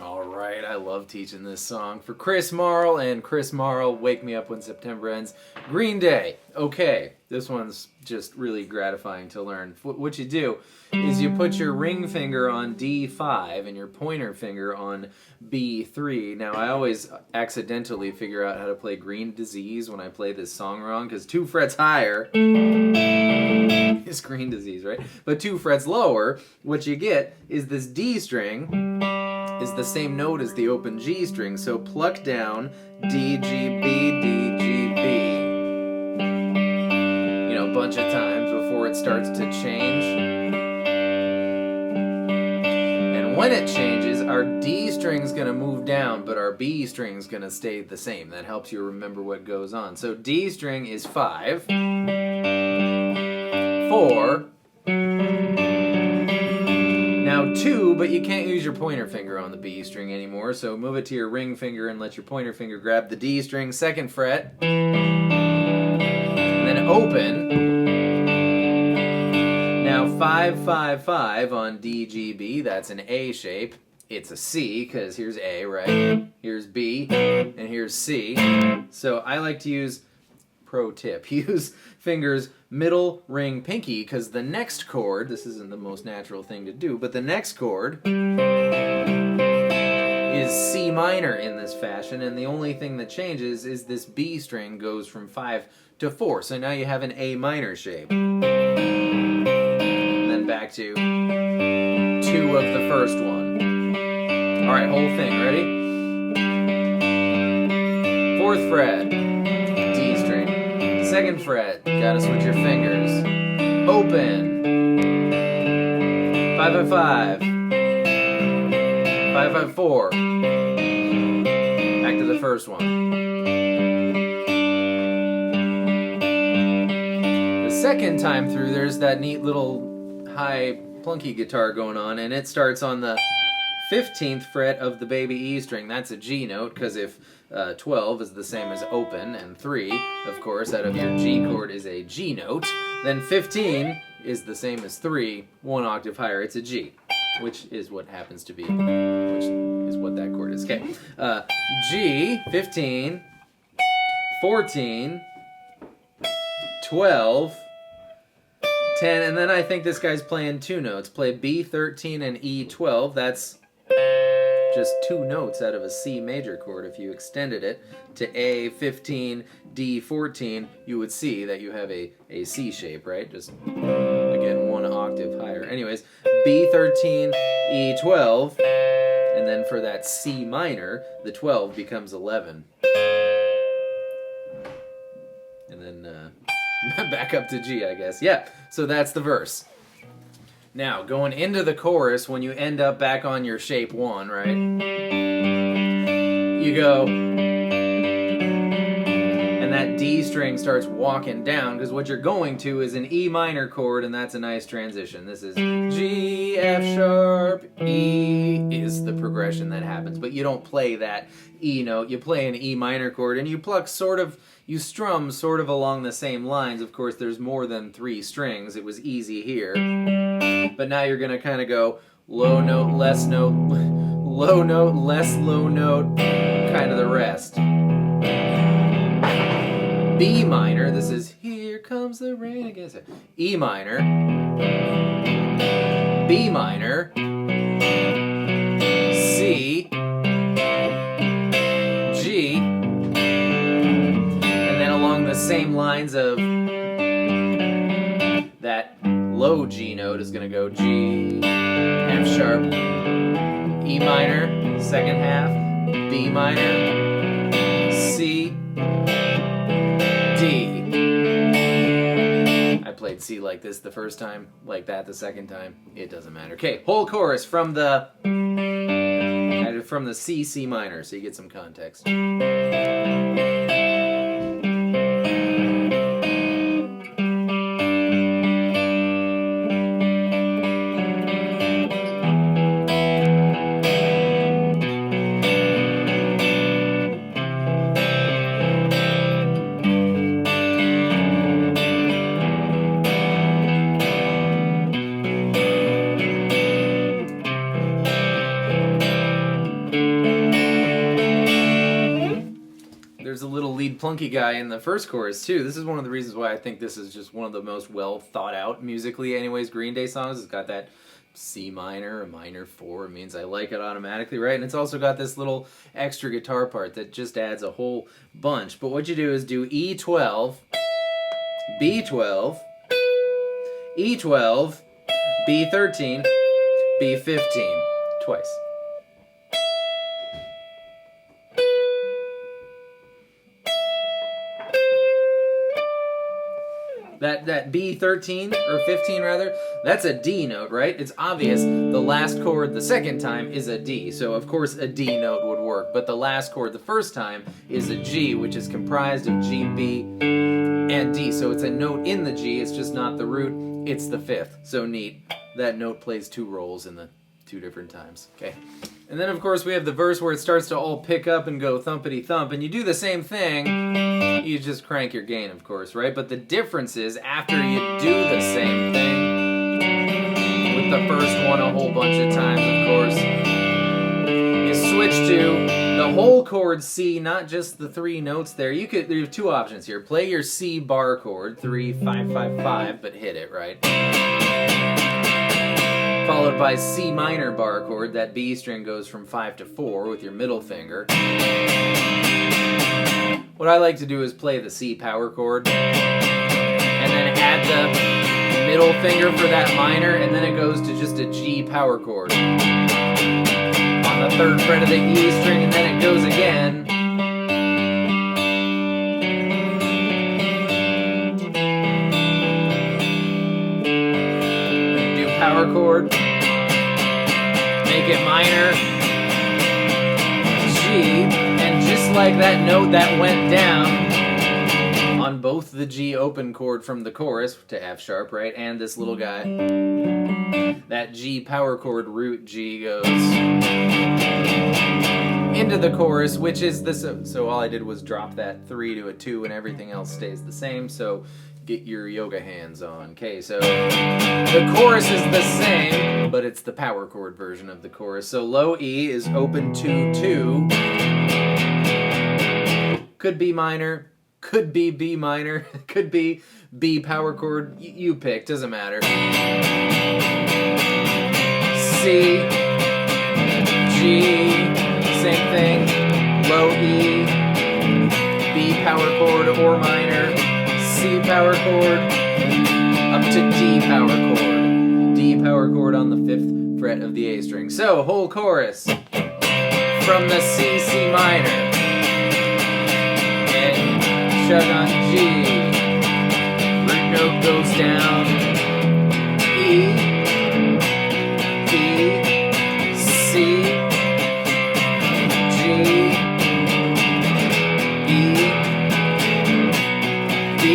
All right, I love teaching this song for Chris Marl and Chris Marl, Wake Me Up When September Ends. Green Day. Okay, this one's just really gratifying to learn. What you do is you put your ring finger on D5 and your pointer finger on B3. Now, I always accidentally figure out how to play Green Disease when I play this song wrong, because 2 frets higher is Green Disease, right? But 2 frets lower, what you get is this D string is the same note as the open G string, so pluck down D, G, B, D, G, B. You know, a bunch of times before it starts to change. And when it changes, our D string's gonna move down, but our B string's gonna stay the same. That helps you remember what goes on. So D string is 5, 4, now 2, but you can't use your pointer finger on the B string anymore, so move it to your ring finger and let your pointer finger grab the D string, 2nd fret, and then open. Now 5, 5, 5 on D, G, B, that's an A shape. It's a C, because here's A, right? Here's B, and here's C. So I like to use, pro tip, use fingers middle, ring, pinky, because the next chord, this isn't the most natural thing to do, but the next chord is C minor in this fashion, and the only thing that changes is this B string goes from 5 to 4, so now you have an A minor shape. And then back to 2 of the first one. Alright, whole thing, ready? 4th fret, D string. 2nd fret, gotta switch your fingers. Open. 5, 5, 5. 5, 5, 4. Back to the first one. The second time through, there's that neat little high plunky guitar going on, and it starts on the 15th fret of the baby E string. That's a G note, because if 12 is the same as open, and 3, of course, out of your G chord is a G note, then 15 is the same as 3, 1 octave higher, it's a G, which is what happens to be, which is what that chord is. Okay, G, 15, 14, 12, 10, and then I think this guy's playing 2 notes. Play B13 and E12, that's just 2 notes out of a C major chord. If you extended it to A15, D14, you would see that you have a C shape, right? Just, again, 1 octave higher. Anyways, B13, E12, and then for that C minor, the 12 becomes 11. And then back up to G, I guess. Yeah, so that's the verse. Now, going into the chorus, when you end up back on your shape 1, right? You go, and that D string starts walking down, because what you're going to is an E minor chord, and that's a nice transition. This is G, F sharp, E is the progression that happens, but you don't play that E note. You play an E minor chord, and you pluck you strum sort of along the same lines. Of course, there's more than 3 strings. It was easy here. But now you're going to kind of go low note, less note, low note, less low note, kind of the rest. B minor, this is Here Comes the Rain Again. E minor, B minor, C, G, and then along the same lines of that low G note is going to go G, F sharp, E minor, 2nd half, B minor, C, D. I played C like this the first time, like that the second time. It doesn't matter. Okay, whole chorus from the C minor, so you get some context. There's a little lead plunky guy in the first chorus too. This is one of the reasons why I think this is just one of the most well thought out musically anyways Green Day songs. It's got that C minor, a minor 4. It means I like it automatically, right? And it's also got this little extra guitar part that just adds a whole bunch. But what you do is do E12, B12, E12, B13, B15 twice. That B13, or 15 rather, that's a D note, right? It's obvious the last chord the second time is a D, so of course a D note would work, but the last chord the first time is a G, which is comprised of G, B, and D, so it's a note in the G, it's just not the root, it's the fifth. So neat. That note plays 2 roles in the 2 different times, okay? And then of course we have the verse where it starts to all pick up and go thumpity thump, and you do the same thing. You just crank your gain, of course, right? But the difference is after you do the same thing with the first one a whole bunch of times, of course, you switch to the whole chord C, not just the 3 notes there. You have 2 options here. Play your C bar chord, 3, 5, 5, 5, but hit it, right? Followed by C minor bar chord. That B string goes from 5 to 4 with your middle finger. What I like to do is play the C power chord and then add the middle finger for that minor, and then it goes to just a G power chord on the 3rd fret of the E string, and then it goes again. Do power chord, make it minor, G, and just like that note that went down on both the G open chord from the chorus to F sharp, right, and this little guy, that G power chord root G goes into the chorus, which is this. So all I did was drop that 3 to a 2 and everything else stays the same, so get your yoga hands on. Okay, so the chorus is the same, but it's the power chord version of the chorus. So low E is open 2, 2. Could be minor, could be B minor, could be B power chord, you pick, doesn't matter. C, G, same thing, low E, B power chord or minor, C power chord, up to D power chord. D power chord on the 5th fret of the A string. So, whole chorus from the C, C minor. Shut on G, root note goes down, E, B, C, G, E, B,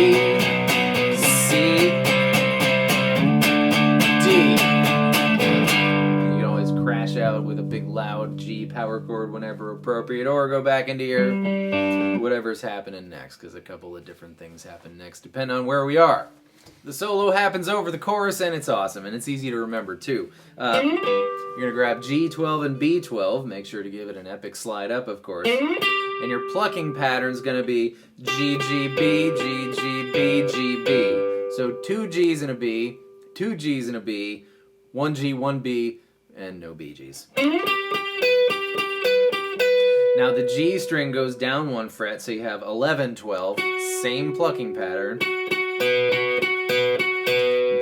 C, D. You can always crash out with a big loud G power chord whenever appropriate, or go back into your whatever's happening next, because a couple of different things happen next depending on where we are. The solo happens over the chorus, and it's awesome, and it's easy to remember too. You're going to grab G12 and B12, make sure to give it an epic slide up, of course, and your plucking pattern's going to be G, G, B, G, G, B, G, B. So 2 G's and a B, 2 G's and a B, 1 G, 1 B, and no B G's. Now the G string goes down 1 fret, so you have 11, 12, same plucking pattern.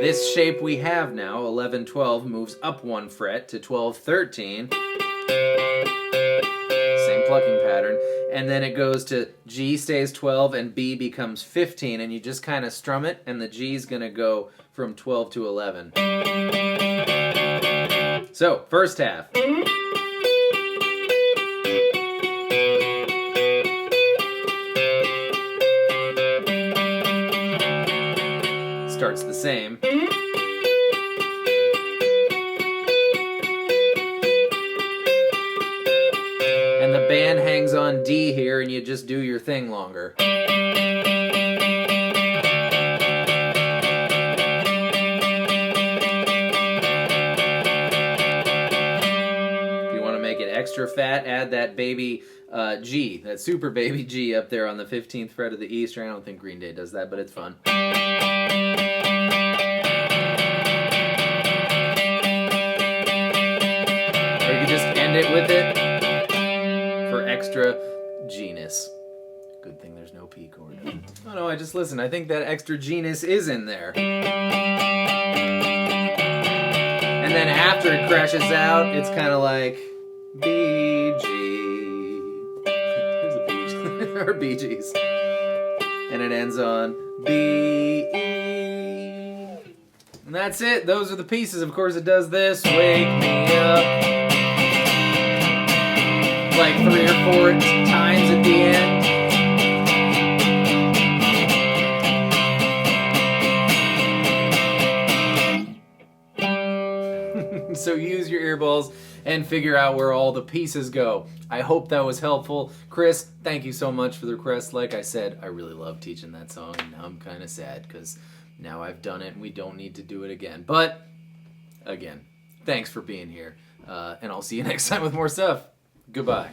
This shape we have now, 11, 12, moves up 1 fret to 12, 13. Same plucking pattern. And then it goes to G stays 12 and B becomes 15, and you just kind of strum it, and the G's gonna go from 12 to 11. So, first half. Starts the same. And the band hangs on D here, and you just do your thing longer. extra fat, add that baby G, that super baby G up there on the 15th fret of the E string. I don't think Green Day does that, but it's fun. Or you could just end it with it for extra G-ness. Good thing there's no P chord. Oh no, I just listened. I think that extra G-ness is in there. And then after it crashes out, it's kind of like B, G. There's a B, or Bee Gees. And it ends on B, E. And that's it. Those are the pieces. Of course, it does this. Wake me up. Like 3 or 4 times at the end. So use your earballs and figure out where all the pieces go. I hope that was helpful. Chris, thank you so much for the request. Like I said, I really love teaching that song, and now I'm kind of sad because now I've done it and we don't need to do it again. But, again, thanks for being here, and I'll see you next time with more stuff. Goodbye.